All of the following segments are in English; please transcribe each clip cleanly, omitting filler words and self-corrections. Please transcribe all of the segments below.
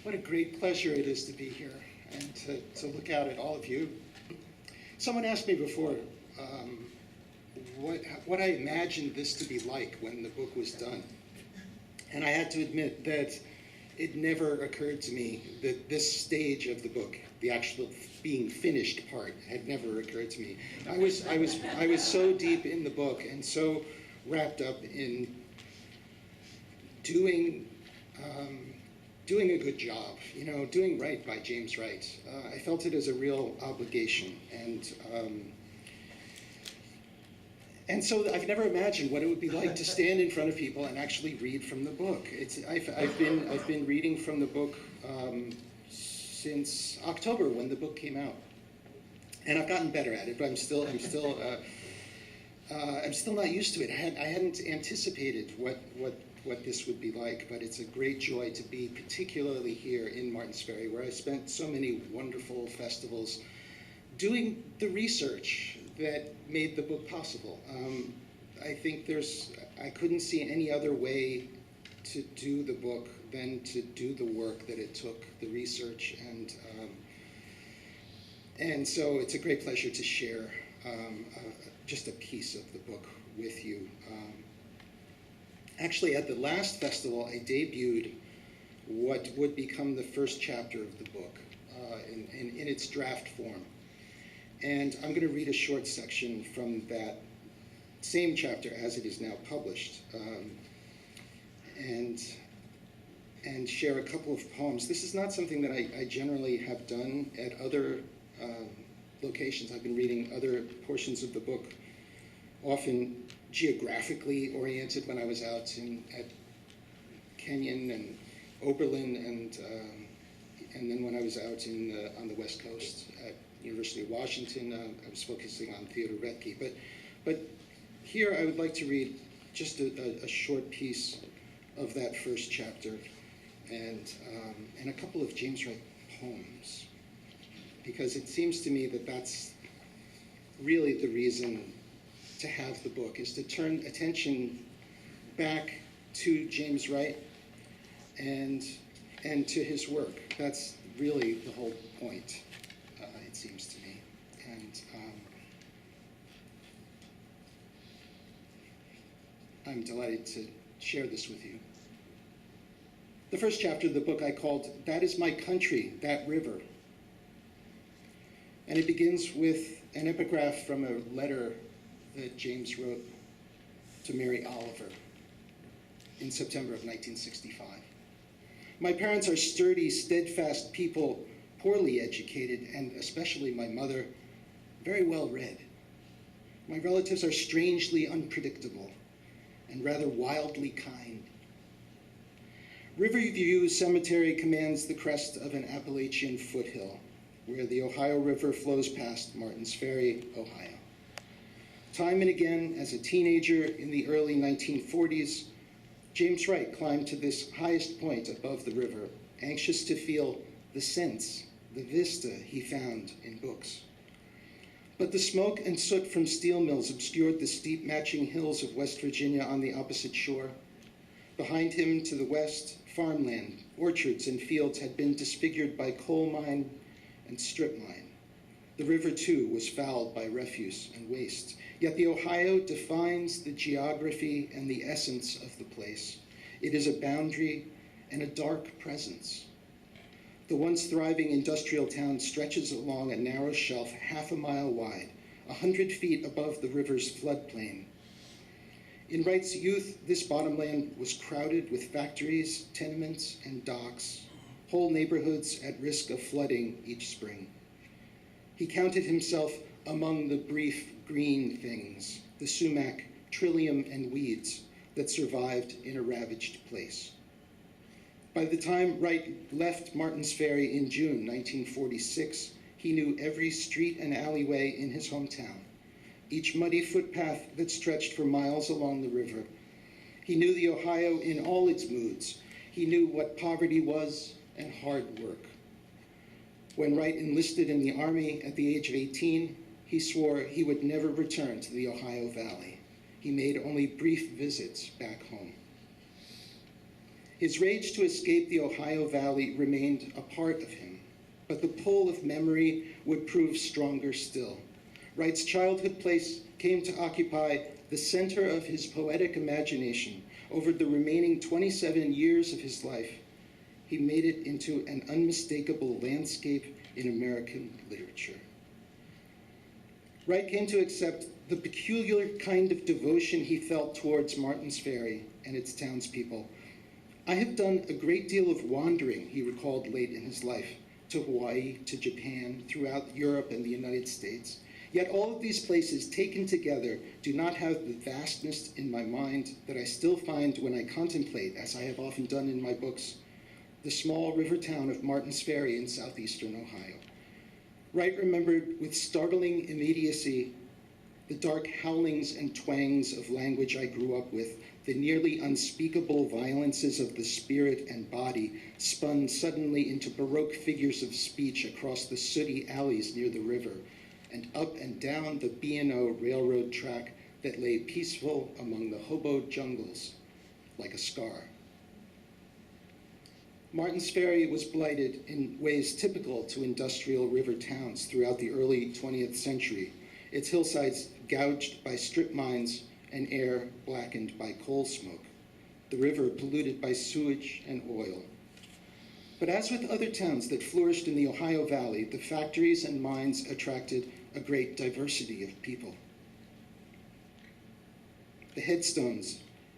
What a great pleasure it is to be here and to look out at all of you. Someone asked me before what I imagined this to be like when the book was done. And I had to admit that it never occurred to me that this stage of the book, the actual being finished part, had never occurred to me. I was so deep in the book and so wrapped up in doing a good job, doing right by James Wright. I felt it as a real obligation, and so I've never imagined what it would be like to stand in front of people and actually read from the book. I've been reading from the book since October when the book came out, and I've gotten better at it, but I'm still not used to it. I hadn't anticipated what this would be like, but it's a great joy to be particularly here in Martins Ferry, where I spent so many wonderful festivals doing the research that made the book possible. I think I couldn't see any other way to do the book than to do the work that it took, the research, and so it's a great pleasure to share just a piece of the book with you. Actually, at the last festival, I debuted what would become the first chapter of the book in its draft form. And I'm going to read a short section from that same chapter as it is now published, and share a couple of poems. This is not something that I generally have done at other locations. I've been reading other portions of the book, often geographically oriented when I was out at Kenyon and Oberlin, and then when I was out on the West Coast at University of Washington, I was focusing on Theodor Roethke. But here I would like to read just a short piece of that first chapter and a couple of James Wright poems, because it seems to me that that's really the reason to have the book, is to turn attention back to James Wright and to his work. That's really the whole point, it seems to me. And I'm delighted to share this with you. The first chapter of the book I called "That Is My Country, That River." And it begins with an epigraph from a letter that James wrote to Mary Oliver in September of 1965. My parents are sturdy, steadfast people, poorly educated, and especially my mother, very well read. My relatives are strangely unpredictable and rather wildly kind. Riverview Cemetery commands the crest of an Appalachian foothill, where the Ohio River flows past Martins Ferry, Ohio. Time and again, as a teenager in the early 1940s, James Wright climbed to this highest point above the river, anxious to feel the sense, the vista he found in books. But the smoke and soot from steel mills obscured the steep matching hills of West Virginia on the opposite shore. Behind him, to the west, farmland, orchards, and fields had been disfigured by coal mine and strip mine. The river, too, was fouled by refuse and waste. Yet the Ohio defines the geography and the essence of the place. It is a boundary and a dark presence. The once thriving industrial town stretches along a narrow shelf half a mile wide, 100 feet above the river's floodplain. In Wright's youth, this bottomland was crowded with factories, tenements, and docks, whole neighborhoods at risk of flooding each spring. He counted himself among the brief green things, the sumac, trillium, and weeds that survived in a ravaged place. By the time Wright left Martins Ferry in June 1946, he knew every street and alleyway in his hometown, each muddy footpath that stretched for miles along the river. He knew the Ohio in all its moods. He knew what poverty was and hard work. When Wright enlisted in the Army at the age of 18, he swore he would never return to the Ohio Valley. He made only brief visits back home. His rage to escape the Ohio Valley remained a part of him, but the pull of memory would prove stronger still. Wright's childhood place came to occupy the center of his poetic imagination. Over the remaining 27 years of his life, he made it into an unmistakable landscape in American literature. Wright came to accept the peculiar kind of devotion he felt towards Martins Ferry and its townspeople. "I have done a great deal of wandering," he recalled late in his life, to Hawaii, to Japan, throughout Europe and the United States. Yet all of these places taken together do not have the vastness in my mind that I still find when I contemplate, as I have often done in my books, the small river town of Martins Ferry in southeastern Ohio. Wright remembered with startling immediacy the dark howlings and twangs of language I grew up with, the nearly unspeakable violences of the spirit and body spun suddenly into baroque figures of speech across the sooty alleys near the river, and up and down the B&O railroad track that lay peaceful among the hobo jungles like a scar. Martins Ferry was blighted in ways typical to industrial river towns throughout the early 20th century, its hillsides gouged by strip mines and air blackened by coal smoke, the river polluted by sewage and oil. But as with other towns that flourished in the Ohio Valley, the factories and mines attracted a great diversity of people. The headstones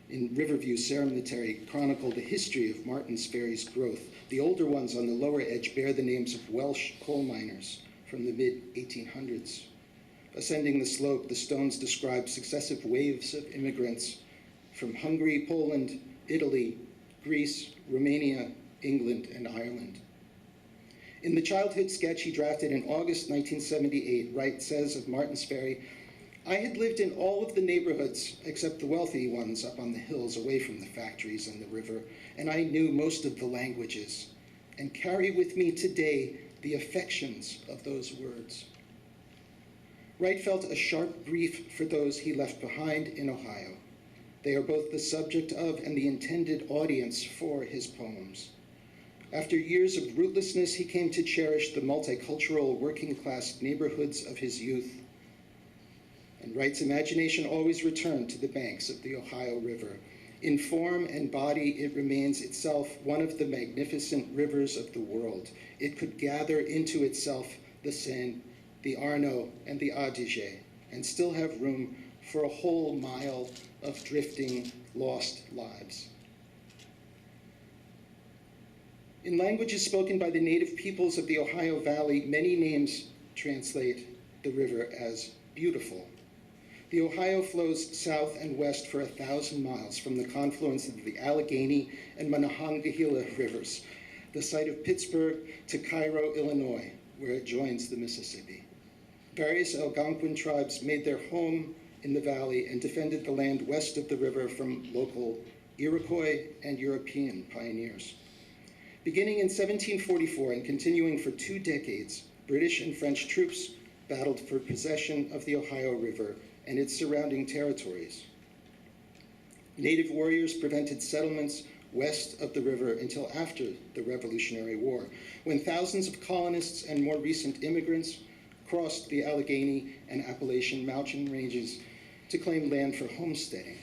in Riverview Cemetery chronicle the history of Martins Ferry's growth. The older ones on the lower edge bear the names of Welsh coal miners from the mid-1800s. Ascending the slope, the stones describe successive waves of immigrants from Hungary, Poland, Italy, Greece, Romania, England, and Ireland. In the childhood sketch he drafted in August 1978, Wright says of Martins Ferry, "I had lived in all of the neighborhoods except the wealthy ones up on the hills away from the factories and the river, and I knew most of the languages and carry with me today the affections of those words." Wright felt a sharp grief for those he left behind in Ohio. They are both the subject of and the intended audience for his poems. After years of rootlessness, he came to cherish the multicultural working-class neighborhoods of his youth. And Wright's imagination always returned to the banks of the Ohio River. In form and body, it remains itself one of the magnificent rivers of the world. It could gather into itself the Seine, the Arno, and the Adige, and still have room for a whole mile of drifting, lost lives. In languages spoken by the native peoples of the Ohio Valley, many names translate the river as beautiful. The Ohio flows south and west for 1,000 miles from the confluence of the Allegheny and Monongahela rivers, the site of Pittsburgh, to Cairo, Illinois, where it joins the Mississippi. Various Algonquin tribes made their home in the valley and defended the land west of the river from local Iroquois and European pioneers. Beginning in 1744 and continuing for 2 decades, British and French troops battled for possession of the Ohio River and its surrounding territories. Native warriors prevented settlements west of the river until after the Revolutionary War, when thousands of colonists and more recent immigrants crossed the Allegheny and Appalachian mountain ranges to claim land for homesteading.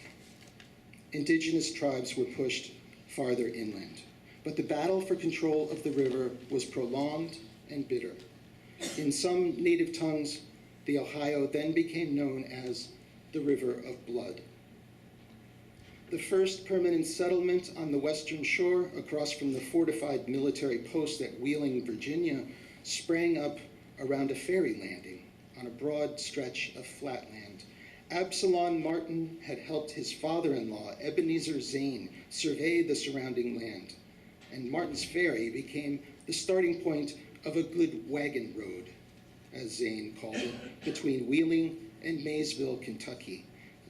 Indigenous tribes were pushed farther inland, but the battle for control of the river was prolonged and bitter. In some native tongues, the Ohio then became known as the River of Blood. The first permanent settlement on the western shore, across from the fortified military post at Wheeling, Virginia, sprang up around a ferry landing on a broad stretch of flat land. Absalom Martin had helped his father-in-law, Ebenezer Zane, survey the surrounding land, and Martins Ferry became the starting point of a good wagon road, as Zane called it, between Wheeling and Maysville, Kentucky.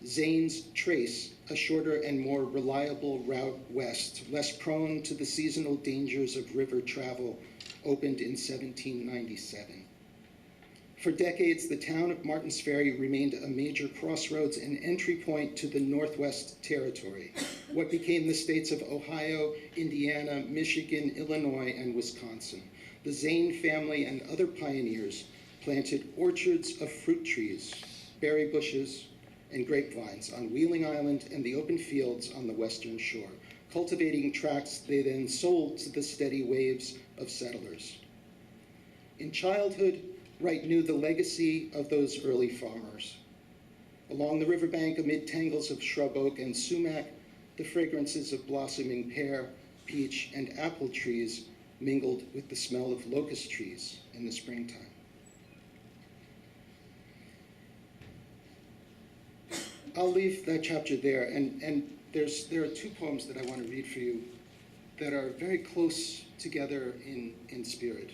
Zane's Trace, a shorter and more reliable route west, less prone to the seasonal dangers of river travel, opened in 1797. For decades, the town of Martins Ferry remained a major crossroads and entry point to the Northwest Territory, what became the states of Ohio, Indiana, Michigan, Illinois, and Wisconsin. The Zane family and other pioneers planted orchards of fruit trees, berry bushes, and grapevines on Wheeling Island and the open fields on the western shore, cultivating tracts they then sold to the steady waves of settlers. In childhood, Wright knew the legacy of those early farmers. Along the riverbank, amid tangles of shrub oak and sumac, the fragrances of blossoming pear, peach, and apple trees mingled with the smell of locust trees in the springtime. I'll leave that chapter there, and there are two poems that I want to read for you that are very close together in spirit,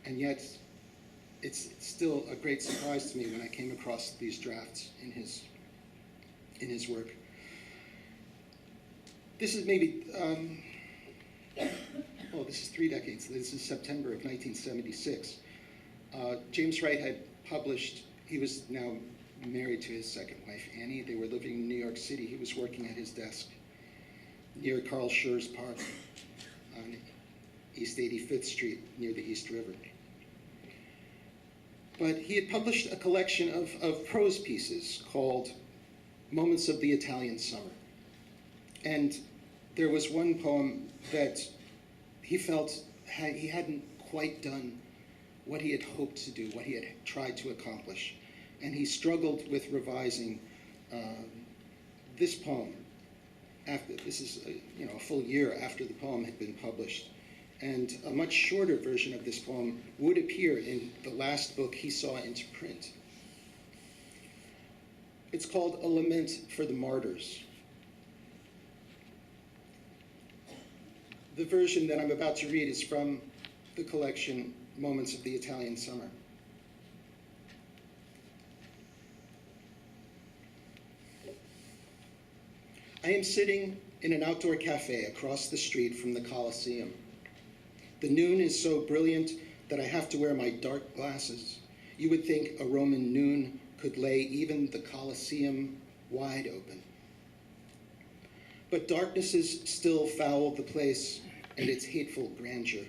and yet it's still a great surprise to me when I came across these drafts in his work. This is maybe, this is 3 decades. This is September of 1976. James Wright had published, he was now married to his second wife, Annie. They were living in New York City. He was working at his desk near Carl Schurz Park on East 85th Street near the East River. But he had published a collection of prose pieces called Moments of the Italian Summer. And there was one poem that he felt he hadn't quite done what he had hoped to do, what he had tried to accomplish. And he struggled with revising this poem. This is a full year after the poem had been published. And a much shorter version of this poem would appear in the last book he saw into print. It's called A Lament for the Martyrs. The version that I'm about to read is from the collection Moments of the Italian Summer. I am sitting in an outdoor cafe across the street from the Coliseum. The noon is so brilliant that I have to wear my dark glasses. You would think a Roman noon could lay even the Coliseum wide open. But darknesses still foul the place and its hateful grandeur.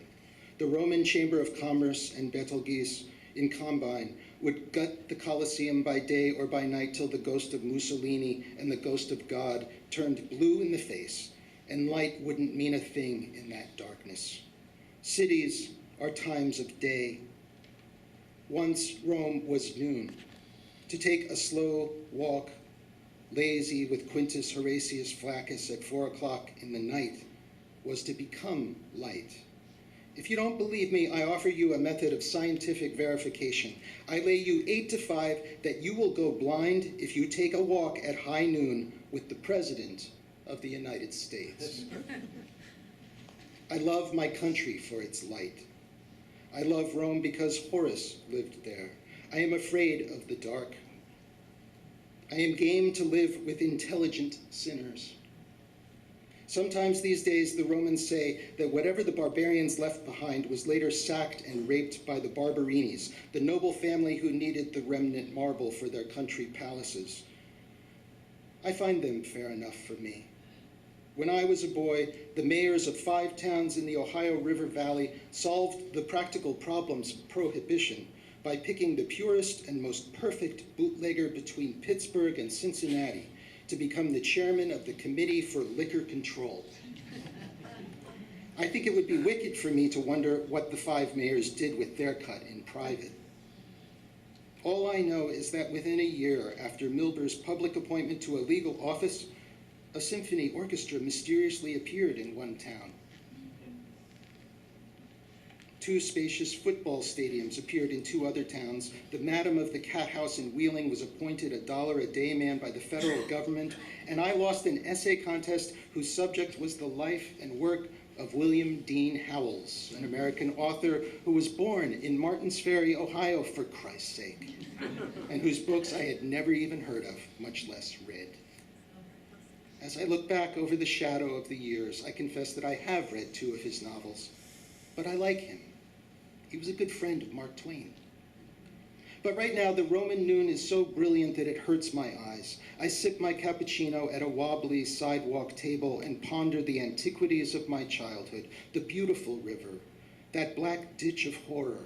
The Roman Chamber of Commerce and Betelgeuse in combine would gut the Colosseum by day or by night till the ghost of Mussolini and the ghost of God turned blue in the face, and light wouldn't mean a thing in that darkness. Cities are times of day. Once Rome was noon. To take a slow walk, lazy with Quintus Horatius Flaccus at 4 o'clock in the night, was to become light. If you don't believe me, I offer you a method of scientific verification. I lay you 8 to 5 that you will go blind if you take a walk at high noon with the President of the United States. I love my country for its light. I love Rome because Horace lived there. I am afraid of the dark. I am game to live with intelligent sinners. Sometimes these days the Romans say that whatever the barbarians left behind was later sacked and raped by the Barbarinis, the noble family who needed the remnant marble for their country palaces. I find them fair enough for me. When I was a boy, the mayors of 5 towns in the Ohio River Valley solved the practical problems of prohibition by picking the purest and most perfect bootlegger between Pittsburgh and Cincinnati to become the chairman of the Committee for Liquor Control. I think it would be wicked for me to wonder what the 5 mayors did with their cut in private. All I know is that within a year after Milbur's public appointment to a legal office, a symphony orchestra mysteriously appeared in one town. 2 spacious football stadiums appeared in 2 other towns. The madam of the cat house in Wheeling was appointed $1 a day man by the federal government, and I lost an essay contest whose subject was the life and work of William Dean Howells, an American author who was born in Martins Ferry, Ohio, for Christ's sake, and whose books I had never even heard of, much less read. As I look back over the shadow of the years, I confess that I have read 2 of his novels, but I like him. He was a good friend of Mark Twain. But right now, the Roman noon is so brilliant that it hurts my eyes. I sip my cappuccino at a wobbly sidewalk table and ponder the antiquities of my childhood, the beautiful river, that black ditch of horror,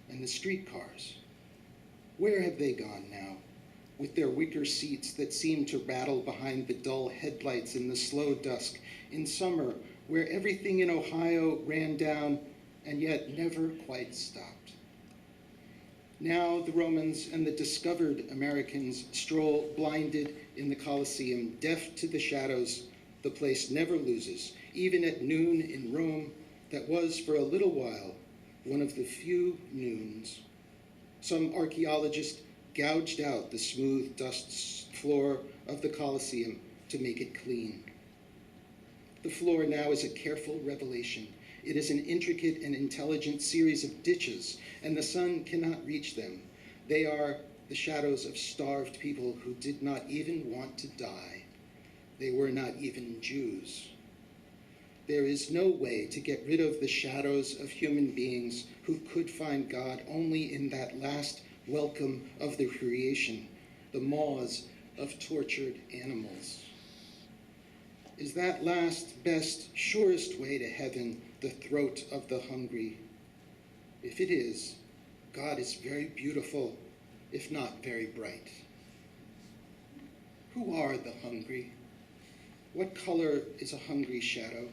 and the streetcars. Where have they gone now, with their wicker seats that seem to rattle behind the dull headlights in the slow dusk, in summer, where everything in Ohio ran down and yet never quite stopped? Now the Romans and the discovered Americans stroll blinded in the Colosseum, deaf to the shadows the place never loses, even at noon in Rome, that was for a little while one of the few noons. Some archaeologist gouged out the smooth dust floor of the Colosseum to make it clean. The floor now is a careful revelation. It is an intricate and intelligent series of ditches, and the sun cannot reach them. They are the shadows of starved people who did not even want to die. They were not even Jews. There is no way to get rid of the shadows of human beings who could find God only in that last welcome of the creation, the maws of tortured animals. Is that last, best, surest way to heaven the throat of the hungry? If it is, God is very beautiful, if not very bright. Who are the hungry? What color is a hungry shadow?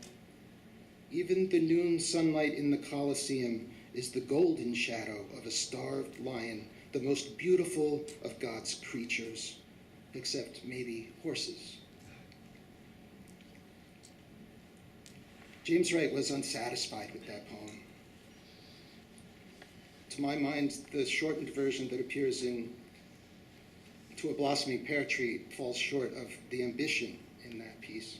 Even the noon sunlight in the Colosseum is the golden shadow of a starved lion, the most beautiful of God's creatures, except maybe horses. James Wright was unsatisfied with that poem. To my mind, the shortened version that appears in To a Blossoming Pear Tree falls short of the ambition in that piece.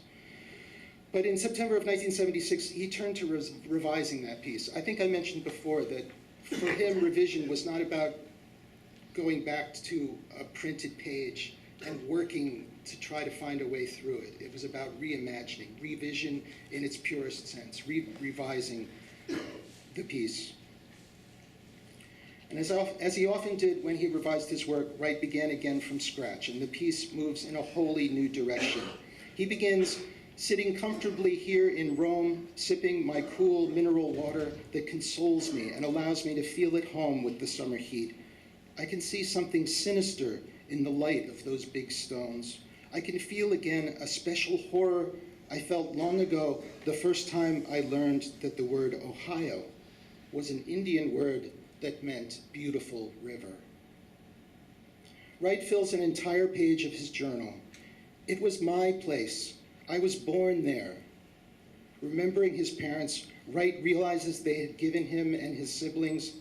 But in September of 1976, he turned to revising that piece. I think I mentioned before that for him, revision was not about going back to a printed page and working to try to find a way through it. It was about reimagining, revision in its purest sense, revising the piece. And as he often did when he revised his work, Wright began again from scratch, and the piece moves in a wholly new direction. He begins sitting comfortably here in Rome, sipping my cool mineral water that consoles me and allows me to feel at home with the summer heat. I can see something sinister in the light of those big stones. I can feel again a special horror I felt long ago the first time I learned that the word Ohio was an Indian word that meant beautiful river. Wright fills an entire page of his journal. It was my place. I was born there. Remembering his parents, Wright realizes they had given him and his siblings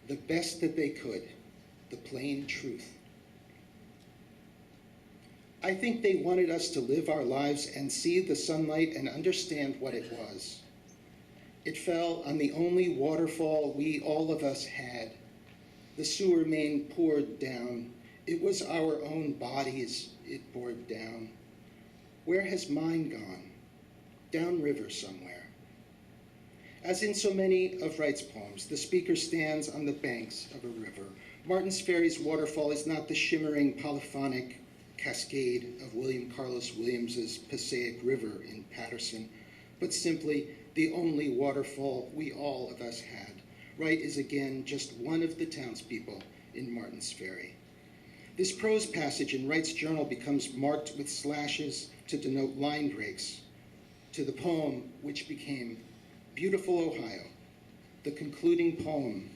the best that they could, the plain truth. I think they wanted us to live our lives and see the sunlight and understand what it was. It fell on the only waterfall we, all of us, had. The sewer main poured down. It was our own bodies it poured down. Where has mine gone? Downriver somewhere. As in so many of Wright's poems, the speaker stands on the banks of a river. Martin's Ferry's waterfall is not the shimmering polyphonic cascade of William Carlos Williams's Passaic River in Paterson, but simply the only waterfall we all of us had. Wright is again just one of the townspeople in Martin's Ferry. This prose passage in Wright's journal becomes marked with slashes to denote line breaks to the poem which became Beautiful Ohio, the concluding poem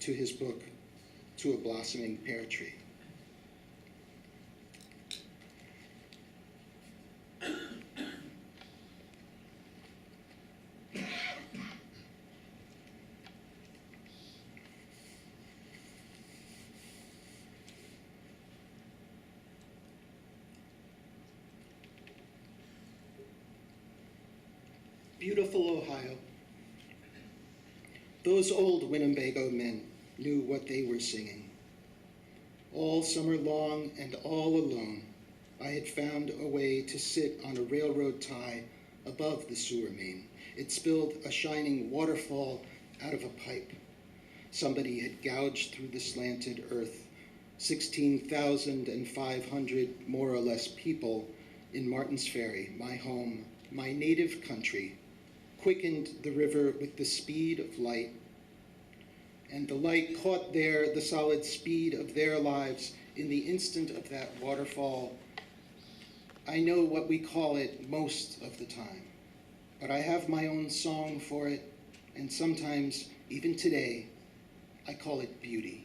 to his book, To a Blossoming Pear Tree. Beautiful Ohio. Those old Winnebago men knew what they were singing. All summer long and all alone, I had found a way to sit on a railroad tie above the sewer main. It spilled a shining waterfall out of a pipe. Somebody had gouged through the slanted earth 16,500 more or less people in Martins Ferry, my home, my native country, quickened the river with the speed of light. And the light caught there the solid speed of their lives in the instant of that waterfall. I know what we call it most of the time, but I have my own song for it, and sometimes, even today, I call it beauty.